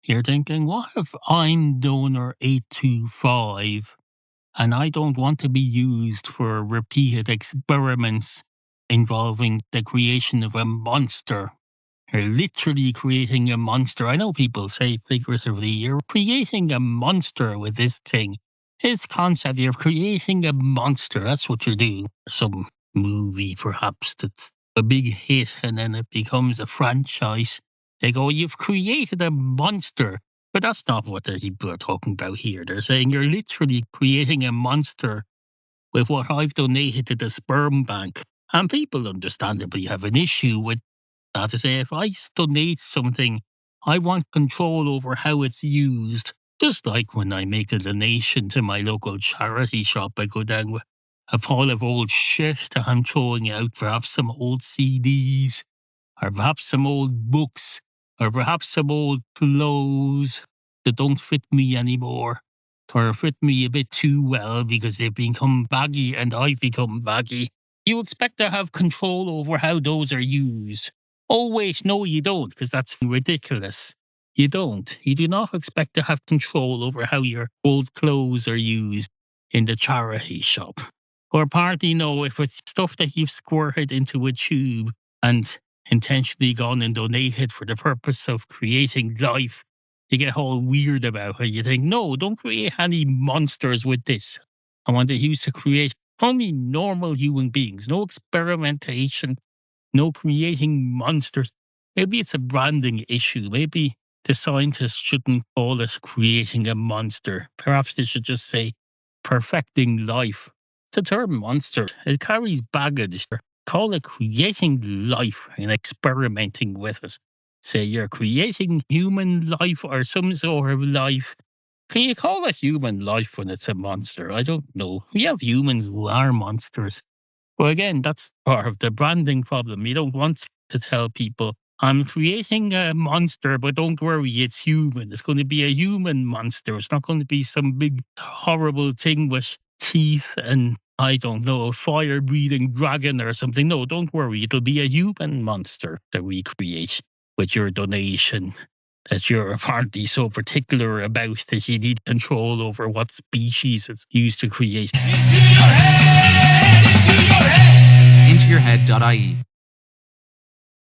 You're thinking, what if I'm donor 825 and I don't want to be used for repeated experiments involving the creation of a monster? You're literally creating a monster. I know people say figuratively, you're creating a monster with this thing. This concept, you're creating a monster. That's what you're doing. Some movie, perhaps, that's a big hit and then it becomes a franchise. They go, you've created a monster. But that's not what the people are talking about here. They're saying you're literally creating a monster with what I've donated to the sperm bank. And people understandably have an issue with that. To say, if I donate something, I want control over how it's used. Just like when I make a donation to my local charity shop, I go down with a pile of old shit that I'm throwing out, perhaps some old CDs, or perhaps some old books, or perhaps some old clothes that don't fit me anymore, or fit me a bit too well because they've become baggy and I've become baggy. You expect to have control over how those are used. Oh, wait, no, you don't, because that's ridiculous. You don't. You do not expect to have control over how your old clothes are used in the charity shop. Or partly no, if it's stuff that you've squirted into a tube and intentionally gone and donated for the purpose of creating life, you get all weird about it. You think, no, don't create any monsters with this. I want it used to create only normal human beings, no experimentation, no creating monsters. Maybe it's a branding issue. Maybe the scientists shouldn't call it creating a monster. Perhaps they should just say perfecting life. The term monster, it carries baggage. Call it creating life and experimenting with it. Say you're creating human life or some sort of life. Can you call it human life when it's a monster? I don't know. We have humans who are monsters. Well, again, that's part of the branding problem. You don't want to tell people, I'm creating a monster, but don't worry, it's human. It's going to be a human monster. It's not going to be some big, horrible thing with teeth and, I don't know, a fire breathing dragon or something. No, don't worry. It'll be a human monster that we create with your donation that you're apparently so particular about that you need control over what species it's used to create. IntoYourHead.ie